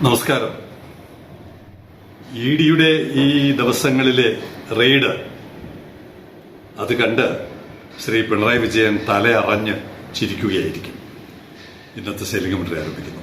നമസ്കാരം. ഇഡിയുടെ ഈ ദിവസങ്ങളിലെ റെയ്ഡ് അത് കണ്ട് ശ്രീ പിണറായി വിജയൻ തലയറഞ്ഞ് ചിരിക്കുകയായിരിക്കും. ഇന്നത്തെ സെയിലിംഗ് കമന്ററി ആരംഭിക്കുന്നു.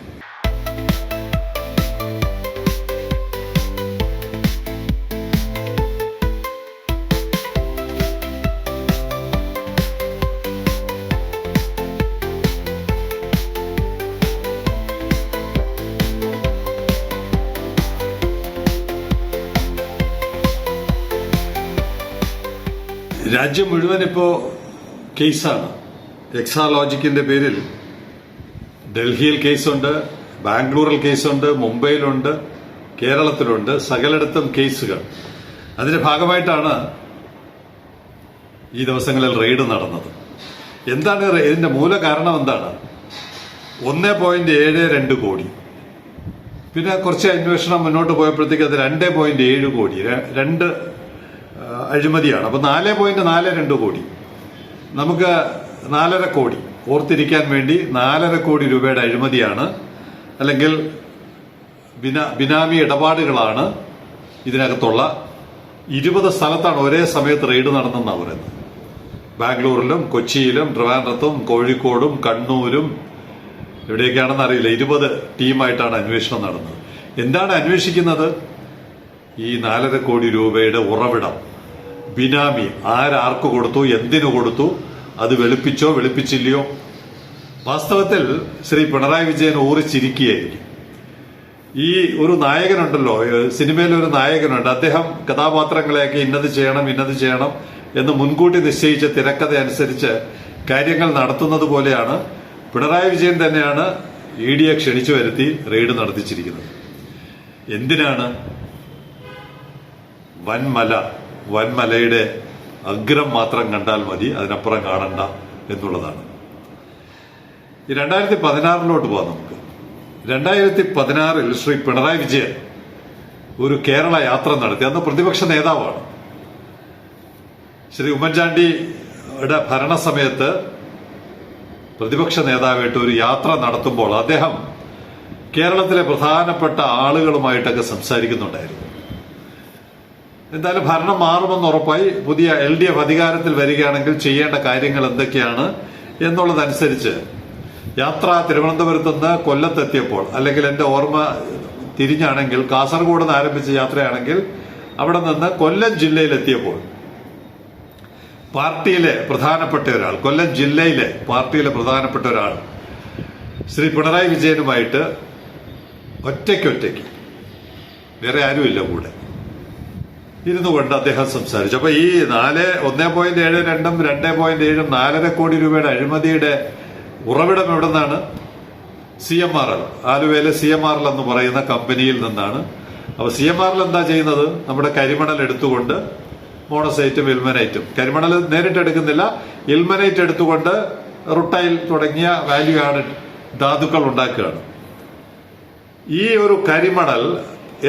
രാജ്യം മുഴുവൻ ഇപ്പോ കേസാണ്. എക്സാലോജിക്കിന്റെ പേരിൽ ഡൽഹിയിൽ കേസുണ്ട്, ബാംഗ്ലൂരിൽ കേസുണ്ട്, മുംബൈയിലുണ്ട്, കേരളത്തിലുണ്ട്, സകലയിടത്തും കേസുകൾ. അതിന്റെ ഭാഗമായിട്ടാണ് ഈ ദിവസങ്ങളിൽ റെയ്ഡ് നടന്നത്. എന്താണ് ഇതിന്റെ മൂല കാരണം? എന്താണ്? 1.72 കോടി. പിന്നെ കുറച്ച് അന്വേഷണം മുന്നോട്ട് പോയപ്പോഴത്തേക്ക് അത് 2.7 കോടി, രണ്ട് അഴിമതിയാണ്. അപ്പൊ 4.42 കോടി. നമുക്ക് 4.5 കോടി ഓർത്തിരിക്കാൻ വേണ്ടി 4.5 കോടി രൂപയുടെ അഴിമതിയാണ്, അല്ലെങ്കിൽ ബിനാമി ഇടപാടുകളാണ് ഇതിനകത്തുള്ള. 20 സ്ഥലത്താണ് ഒരേ സമയത്ത് റെയ്ഡ് നടന്നെന്നാണ് പറയുന്നത്. ബാംഗ്ലൂരിലും കൊച്ചിയിലും ട്രിവാൻഡ്രത്തും കോഴിക്കോടും കണ്ണൂരും എവിടെയൊക്കെയാണെന്ന് അറിയില്ല. 20 ടീമായിട്ടാണ് അന്വേഷണം നടന്നത്. എന്താണ് അന്വേഷിക്കുന്നത്? ഈ 4.5 കോടി രൂപയുടെ ഉറവിടം, ബിനാമി, ആരാർക്ക് കൊടുത്തു, എന്തിനു കൊടുത്തു, അത് വെളുപ്പിച്ചോ വെളുപ്പിച്ചില്ലയോ? വാസ്തവത്തിൽ ശ്രീ പിണറായി വിജയൻ ഊറിച്ചിരിക്കുകയായിരിക്കും. ഈ ഒരു നായകനുണ്ടല്ലോ, സിനിമയിൽ ഒരു നായകനുണ്ട്. അദ്ദേഹം കഥാപാത്രങ്ങളെയൊക്കെ ഇന്നത് ചെയ്യണം എന്ന് മുൻകൂട്ടി നിശ്ചയിച്ച തിരക്കഥ അനുസരിച്ച് കാര്യങ്ങൾ നടത്തുന്നത് പോലെയാണ് പിണറായി വിജയൻ തന്നെയാണ് ഇഡിയെ ക്ഷണിച്ചു വരുത്തി റെയ്ഡ് നടത്തിച്ചിരിക്കുന്നത്. എന്തിനാണ്? വൻമലയുടെ അഗ്രം മാത്രം കണ്ടാൽ മതി, അതിനപ്പുറം കാണണ്ട എന്നുള്ളതാണ്. ഈ 2016 പോവാം നമുക്ക്. 2016 ശ്രീ പിണറായി വിജയൻ ഒരു കേരള യാത്ര നടത്തി. അന്ന് പ്രതിപക്ഷ നേതാവാണ്. ശ്രീ ഉമ്മൻചാണ്ടിയുടെ ഭരണസമയത്ത് പ്രതിപക്ഷ നേതാവായിട്ട് ഒരു യാത്ര നടത്തുമ്പോൾ അദ്ദേഹം കേരളത്തിലെ പ്രധാനപ്പെട്ട ആളുകളുമായിട്ടൊക്കെ സംസാരിക്കുന്നുണ്ടായിരുന്നു. എന്തായാലും ഭരണം മാറുമെന്ന് ഉറപ്പായി. പുതിയ LDF അധികാരത്തിൽ വരികയാണെങ്കിൽ ചെയ്യേണ്ട കാര്യങ്ങൾ എന്തൊക്കെയാണ് എന്നുള്ളതനുസരിച്ച് യാത്ര തിരുവനന്തപുരത്ത് നിന്ന് കൊല്ലത്തെത്തിയപ്പോൾ, അല്ലെങ്കിൽ എന്റെ ഓർമ്മ തിരിഞ്ഞാണെങ്കിൽ കാസർഗോഡ് നിന്ന് ആരംഭിച്ച യാത്രയാണെങ്കിൽ അവിടെ നിന്ന് കൊല്ലം ജില്ലയിലെത്തിയപ്പോൾ പാർട്ടിയിലെ പ്രധാനപ്പെട്ട ഒരാൾ, കൊല്ലം ജില്ലയിലെ പാർട്ടിയിലെ പ്രധാനപ്പെട്ട ഒരാൾ ശ്രീ പിണറായി വിജയനുമായിട്ട് ഒറ്റയ്ക്ക്, വേറെ ആരുമില്ല കൂടെ, ഇരുന്നു കൊണ്ട് അദ്ദേഹം സംസാരിച്ചു. അപ്പൊ ഈ 1.72 2.7 4.5 കോടി രൂപയുടെ അഴിമതിയുടെ ഉറവിടം എവിടെ നിന്നാണ്? CMRL, ആലുവയിലെ CMRL എന്ന് പറയുന്ന കമ്പനിയിൽ നിന്നാണ്. അപ്പൊ CMRL എന്താ ചെയ്യുന്നത്? നമ്മുടെ കരിമണൽ എടുത്തുകൊണ്ട് മോണസൈറ്റും ഇൽമനൈറ്റും, കരിമണൽ നേരിട്ട് എടുക്കുന്നില്ല, ഇൽമനൈറ്റ് എടുത്തുകൊണ്ട് റുട്ടൈൽ തുടങ്ങിയ വാല്യൂ ആഡഡ് ധാതുക്കൾ ഉണ്ടാക്കുകയാണ്. ഈ ഒരു കരിമണൽ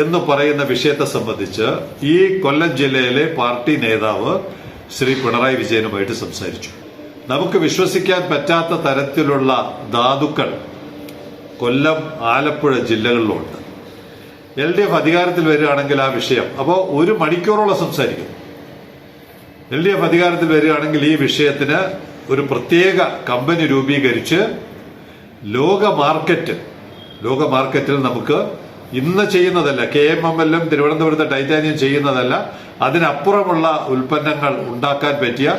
എന്ന് പറയുന്ന വിഷയത്തെ സംബന്ധിച്ച് ഈ കൊല്ലം ജില്ലയിലെ പാർട്ടി നേതാവ് ശ്രീ പിണറായി വിജയനുമായിട്ട് സംസാരിച്ചു. നമുക്ക് വിശ്വസിക്കാൻ പറ്റാത്ത തരത്തിലുള്ള ധാതുക്കൾ കൊല്ലം, ആലപ്പുഴ ജില്ലകളിലുണ്ട്. LDF അധികാരത്തിൽ വരികയാണെങ്കിൽ ആ വിഷയം, അപ്പോൾ 1 മണിക്കൂറോളം സംസാരിക്കും. LDF അധികാരത്തിൽ വരികയാണെങ്കിൽ ഈ വിഷയത്തിന് ഒരു പ്രത്യേക കമ്പനി രൂപീകരിച്ച് ലോക മാർക്കറ്റിൽ നമുക്ക് ഇന്ന് ചെയ്യുന്നതല്ല, KMML തിരുവനന്തപുരത്തെ ടൈറ്റാനിയം ചെയ്യുന്നതല്ല, അതിനപ്പുറമുള്ള ഉൽപ്പന്നങ്ങൾ ഉണ്ടാക്കാൻ പറ്റിയ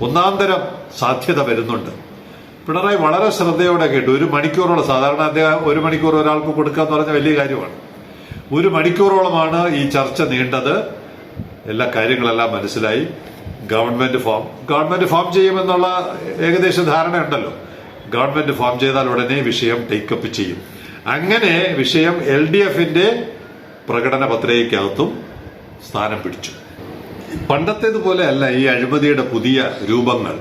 ഒന്നാന്തരം സാധ്യത വരുന്നുണ്ട്. പിണറായി വളരെ ശ്രദ്ധയോടെ കേട്ടു. 1 മണിക്കൂറോളം, സാധാരണ അദ്ദേഹം 1 മണിക്കൂർ ഒരാൾക്ക് കൊടുക്കുക എന്ന് പറഞ്ഞ വലിയ കാര്യമാണ്. 1 മണിക്കൂറോളമാണ് ഈ ചർച്ച നീണ്ടത്. എല്ലാ കാര്യങ്ങളെല്ലാം മനസ്സിലായി. ഗവൺമെന്റ് ഫോം ചെയ്യുമെന്നുള്ള ഏകദേശ ധാരണയുണ്ടല്ലോ. ഗവൺമെന്റ് ഫോം ചെയ്താൽ ഉടനെ വിഷയം ടേക്കപ്പ് ചെയ്യും. അങ്ങനെ വിഷയം LDFന്റെ പ്രകടന പത്രികയ്ക്കകത്തും സ്ഥാനം പിടിച്ചു. പണ്ടത്തേതുപോലെ അല്ല ഈ അഴിമതിയുടെ പുതിയ രൂപങ്ങൾ,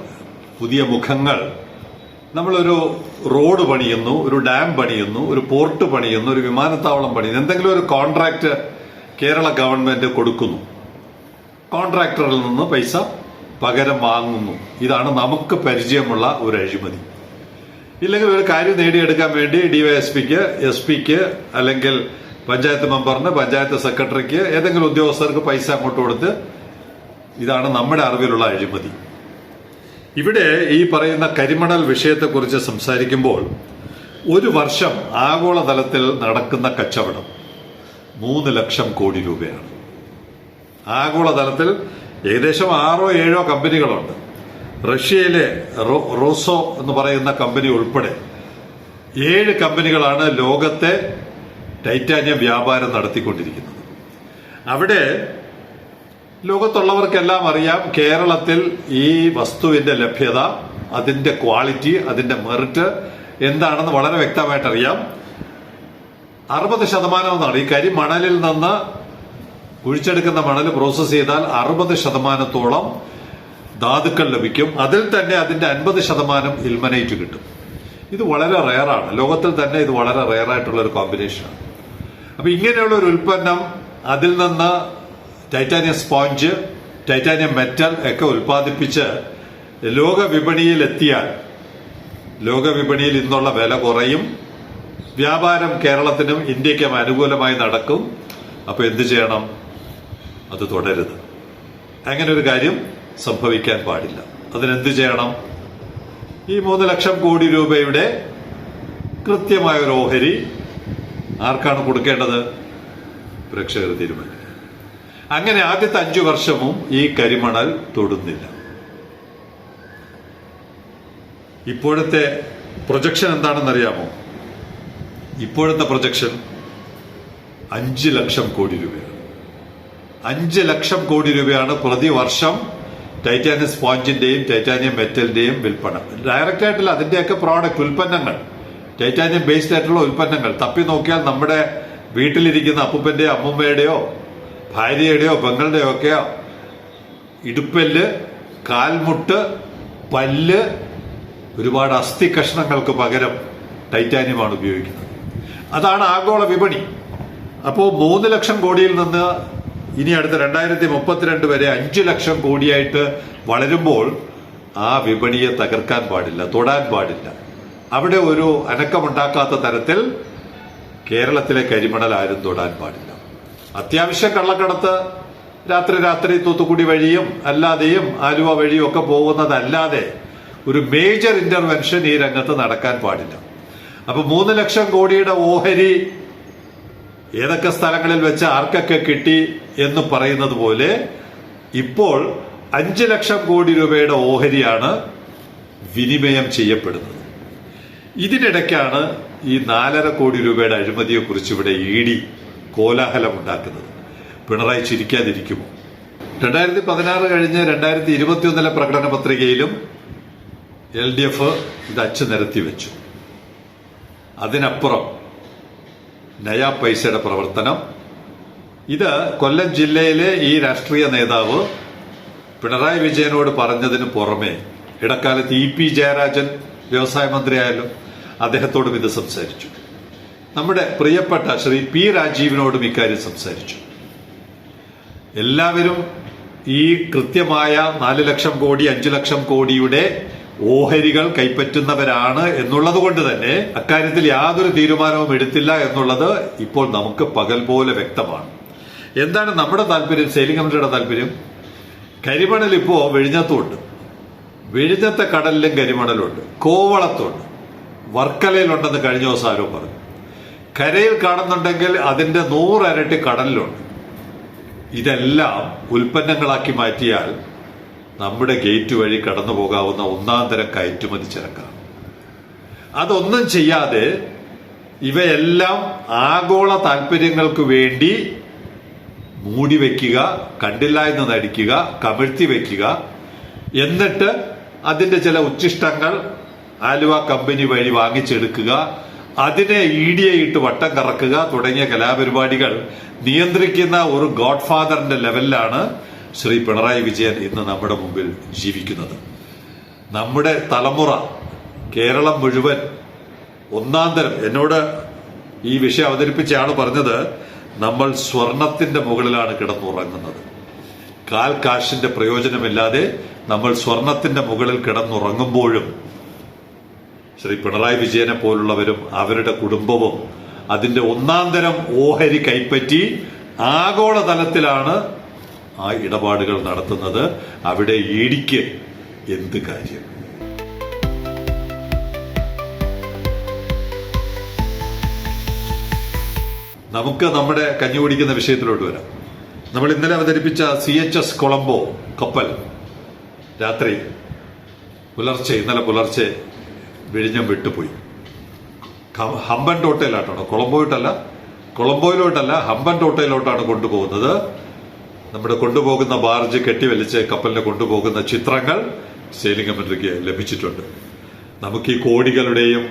പുതിയ മുഖങ്ങൾ. നമ്മളൊരു റോഡ് പണിയുന്നു, ഒരു ഡാം പണിയുന്നു, ഒരു പോർട്ട് പണിയുന്നു, ഒരു വിമാനത്താവളം പണിയുന്നു, എന്തെങ്കിലും ഒരു കോൺട്രാക്ട് കേരള ഗവൺമെന്റ് കൊടുക്കുന്നു. കോൺട്രാക്ടറിൽ നിന്ന് പൈസ പകരം വാങ്ങുന്നു. ഇതാണ് നമുക്ക് പരിചയമുള്ള ഒരു അഴിമതി. ഇല്ലെങ്കിൽ ഒരു കാര്യം നേടിയെടുക്കാൻ വേണ്ടി ഡിവൈഎസ്പിക്ക്, SP അല്ലെങ്കിൽ പഞ്ചായത്ത് മെമ്പറിന്, പഞ്ചായത്ത് സെക്രട്ടറിക്ക്, ഏതെങ്കിലും ഉദ്യോഗസ്ഥർക്ക് പൈസ അങ്ങോട്ട് കൊടുത്ത്, ഇതാണ് നമ്മുടെ അറിവിലുള്ള അഴിമതി. ഇവിടെ ഈ പറയുന്ന കരിമണൽ വിഷയത്തെക്കുറിച്ച് സംസാരിക്കുമ്പോൾ ഒരു വർഷം ആഗോളതലത്തിൽ നടക്കുന്ന കച്ചവടം 3 ലക്ഷം കോടി രൂപയാണ്. ആഗോളതലത്തിൽ ഏകദേശം 6-7 കമ്പനികളുണ്ട്. റഷ്യയിലെ റോസോ എന്ന് പറയുന്ന കമ്പനി ഉൾപ്പെടെ 7 കമ്പനികളാണ് ലോകത്തെ ടൈറ്റാനിയം വ്യാപാരം നടത്തിക്കൊണ്ടിരിക്കുന്നത്. അവിടെ ലോകത്തുള്ളവർക്കെല്ലാം അറിയാം, കേരളത്തിൽ ഈ വസ്തുവിന്റെ ലഭ്യത, അതിന്റെ ക്വാളിറ്റി, അതിന്റെ മെറിറ്റ് എന്താണെന്ന് വളരെ വ്യക്തമായിട്ട് അറിയാം. 60% എന്നാണ് ഈ കരിമണലിൽ നിന്ന് കുഴിച്ചെടുക്കുന്ന മണൽ പ്രോസസ് ചെയ്താൽ 60% ധാതുക്കൾ ലഭിക്കും. അതിൽ തന്നെ അതിന്റെ 50% ഇൽമനൈറ്റ് കിട്ടും. ഇത് വളരെ റെയറാണ്. ലോകത്തിൽ തന്നെ ഇത് വളരെ റെയറായിട്ടുള്ള ഒരു കോമ്പിനേഷനാണ്. അപ്പൊ ഇങ്ങനെയുള്ള ഒരു ഉൽപ്പന്നം, അതിൽ നിന്ന് ടൈറ്റാനിയം സ്പോഞ്ച്, ടൈറ്റാനിയം മെറ്റൽ ഒക്കെ ഉൽപ്പാദിപ്പിച്ച് ലോകവിപണിയിൽ എത്തിയാൽ ലോകവിപണിയിൽ ഇന്നുള്ള വില കുറയും, വ്യാപാരം കേരളത്തിനും ഇന്ത്യക്കും അനുകൂലമായി നടക്കും. അപ്പൊ എന്ത് ചെയ്യണം? അത് തുടരുത്. അങ്ങനെ ഒരു കാര്യം സംഭവിക്കാൻ പാടില്ല. അതിനെന്ത് ചെയ്യണം? ഈ 3 ലക്ഷം കോടി രൂപയുടെ കൃത്യമായ ഒരു ഓഹരി ആർക്കാണ് കൊടുക്കേണ്ടത്? പ്രേക്ഷകർ തീരുമാനിക്കും. അങ്ങനെ ആദ്യത്തെ 5 വർഷവും ഈ കരിമണൽ തൊടുന്നില്ല. ഇപ്പോഴത്തെ പ്രൊജക്ഷൻ എന്താണെന്നറിയാമോ? ഇപ്പോഴത്തെ പ്രൊജക്ഷൻ 5 ലക്ഷം കോടി രൂപയാണ്. 5 ലക്ഷം കോടി രൂപയാണ് പ്രതിവർഷം ടൈറ്റാനിയം സ്പോഞ്ചിന്റെയും ടൈറ്റാനിയം മെറ്റലിന്റെയും വിൽപ്പന. ഡയറക്റ്റ് ആയിട്ടുള്ള അതിന്റെയൊക്കെ പ്രോഡക്റ്റ്, ഉൽപ്പന്നങ്ങൾ, ടൈറ്റാനിയം ബേസ്ഡ് ആയിട്ടുള്ള ഉൽപ്പന്നങ്ങൾ തപ്പി നോക്കിയാൽ നമ്മുടെ വീട്ടിലിരിക്കുന്ന അപ്പൂപ്പന്റെയോ അമ്മൂമ്മയുടെയോ ഭാര്യയുടെയോ പെങ്ങളുടെയോ ഒക്കെ ഇടുപ്പല്ല്, കാൽമുട്ട്, പല്ല്, ഒരുപാട് അസ്ഥി കഷ്ണങ്ങൾക്ക് പകരം ടൈറ്റാനിയമാണ് ഉപയോഗിക്കുന്നത്. അതാണ് ആഗോള വിപണി. അപ്പോൾ 3 ലക്ഷം കോടിയിൽ നിന്ന് ഇനി അടുത്ത 2032 വരെ 5 ലക്ഷം കോടിയായിട്ട് വളരുമ്പോൾ ആ വിപണിയെ തകർക്കാൻ പാടില്ല, തൊടാൻ പാടില്ല. അവിടെ ഒരു അനക്കമുണ്ടാക്കാത്ത തരത്തിൽ കേരളത്തിലെ കരിമണൽ ആരും തൊടാൻ പാടില്ല. അത്യാവശ്യം കള്ളക്കടത്ത് രാത്രി തൂത്തുക്കുടി വഴിയും അല്ലാതെയും ആലുവ വഴിയും ഒക്കെ പോകുന്നതല്ലാതെ ഒരു മേജർ ഇന്റർവെൻഷൻ ഈ രംഗത്ത് നടക്കാൻ പാടില്ല. അപ്പൊ 3 ലക്ഷം കോടിയുടെ ഓഹരി ഏതൊക്കെ സ്ഥലങ്ങളിൽ വെച്ച് ആർക്കൊക്കെ കിട്ടി എന്ന് പറയുന്നത് പോലെ ഇപ്പോൾ 5 ലക്ഷം കോടി രൂപയുടെ ഓഹരിയാണ് വിനിമയം ചെയ്യപ്പെടുന്നത്. ഇതിനിടയ്ക്കാണ് ഈ 4.5 കോടി രൂപയുടെ അഴിമതിയെ കുറിച്ച് ഇവിടെ ED കോലാഹലമുണ്ടാക്കുന്നത്. പിണറായി ചിരിക്കാതിരിക്കുമോ? 2016 കഴിഞ്ഞ് 2021 പ്രകടന പത്രികയിലും LDF ഇത് അച്ചു നിരത്തി വെച്ചു. അതിനപ്പുറം നയാ പൈസയുടെ പ്രവർത്തനം. ഇത് കൊല്ലം ജില്ലയിലെ ഈ രാഷ്ട്രീയ നേതാവ് പിണറായി വിജയനോട് പറഞ്ഞതിന് പുറമെ ഇടക്കാലത്ത് EP ജയരാജൻ വ്യവസായ മന്ത്രിയായാലും അദ്ദേഹത്തോടും ഇത് സംസാരിച്ചു. നമ്മുടെ പ്രിയപ്പെട്ട ശ്രീ P രാജീവിനോടും ഇക്കാര്യം സംസാരിച്ചു. എല്ലാവരും ഈ കൃത്യമായ 4 ലക്ഷം കോടി 5 ലക്ഷം കോടിയുടെ ഓഹരികൾ കൈപ്പറ്റുന്നവരാണ് എന്നുള്ളത് കൊണ്ട് തന്നെ അക്കാര്യത്തിൽ യാതൊരു തീരുമാനവും എടുത്തില്ല എന്നുള്ളത് ഇപ്പോൾ നമുക്ക് പകൽ പോലെ വ്യക്തമാണ്. എന്താണ് നമ്മുടെ താല്പര്യം? സെയിലിംഗ് കമ്പനിയുടെ താല്പര്യം? കരിമണൽ ഇപ്പോ വിഴിഞ്ഞത്തുണ്ട്, വിഴിഞ്ഞത്തെ കടലിലും കരിമണലുണ്ട്, കോവളത്തുണ്ട്, വർക്കലയിലുണ്ടെന്ന് കഴിഞ്ഞ ദിവസം ആരോ പറഞ്ഞു. കരയിൽ കാണുന്നുണ്ടെങ്കിൽ അതിന്റെ 100 ഇരട്ടി കടലിലുണ്ട്. ഇതെല്ലാം ഉൽപ്പന്നങ്ങളാക്കി മാറ്റിയാൽ നമ്മുടെ ഗേറ്റ് വഴി കടന്നു പോകാവുന്ന 1-ാം തരം കയറ്റുമതി ചരക്കാണ്. അതൊന്നും ചെയ്യാതെ ഇവയെല്ലാം ആഗോള താല്പര്യങ്ങൾക്ക് വേണ്ടി മൂടി വയ്ക്കുക, കണ്ടില്ല എന്ന് നടിക്കുക, കമിഴ്ത്തി വയ്ക്കുക, എന്നിട്ട് അതിന്റെ ചില ഉച്ഛിഷ്ടങ്ങൾ ആലുവ കമ്പനി വഴി വാങ്ങിച്ചെടുക്കുക, അതിനെ ED ഇട്ട് വട്ടം കറക്കുക തുടങ്ങിയ കലാപരിപാടികൾ നിയന്ത്രിക്കുന്ന ഒരു ഗോഡ്ഫാദറിന്റെ ലെവലിലാണ് ശ്രീ പിണറായി വിജയൻ ഇന്ന് നമ്മുടെ മുമ്പിൽ ജീവിക്കുന്നത്. നമ്മുടെ തലമുറ, കേരളം മുഴുവൻ 1-ാം തരം, എന്നോട് ഈ വിഷയം അവതരിപ്പിച്ച ആള് പറഞ്ഞത്, നമ്മൾ സ്വർണത്തിന്റെ മുകളിലാണ് കിടന്നുറങ്ങുന്നത്. കാൽ കാശിന്റെ പ്രയോജനമില്ലാതെ നമ്മൾ സ്വർണത്തിന്റെ മുകളിൽ കിടന്നുറങ്ങുമ്പോഴും ശ്രീ പിണറായി വിജയനെ പോലുള്ളവരും അവരുടെ കുടുംബവും അതിന്റെ ഒന്നാം തരം ഓഹരി കൈപ്പറ്റി ആഗോളതലത്തിലാണ് ആ ഇടപാടുകൾ നടത്തുന്നത്. അവിടെ ഇടിക്ക് എന്ത് കാര്യം? നമുക്ക് നമ്മുടെ കഞ്ഞി കുടിക്കുന്ന വിഷയത്തിലോട്ട് വരാം. നമ്മൾ ഇന്നലെ അവതരിപ്പിച്ച CHS കൊളംബോ കപ്പൽ രാത്രി ഇന്നലെ പുലർച്ചെ വിഴിഞ്ഞം വിട്ടുപോയി. ഹമ്പൻ ടോട്ടയിലാട്ടോ, കൊളംബോയിലോട്ടല്ല ഹമ്പൻ ടോട്ടയിലോട്ടാണ് കൊണ്ടുപോകുന്നത്. നമ്മുടെ കൊണ്ടുപോകുന്ന ബാർജ് കെട്ടിവലിച്ച് കപ്പലിനെ കൊണ്ടുപോകുന്ന ചിത്രങ്ങൾ സെയിലിംഗ് കമന്ററിക്ക് ലഭിച്ചിട്ടുണ്ട്. നമുക്ക് ഈ കോടികളുടെയും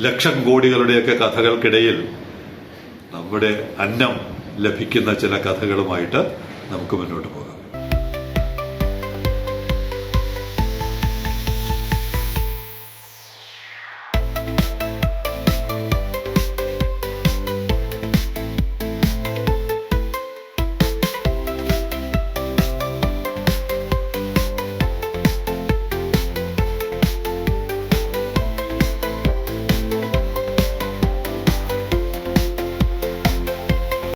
ലക്ഷം കോടികളുടെയൊക്കെ കഥകൾക്കിടയിൽ നമ്മുടെ അന്നം ലഭിക്കുന്ന ചില കഥകളുമായിട്ട് നമുക്ക് മുന്നോട്ട് പോകാം.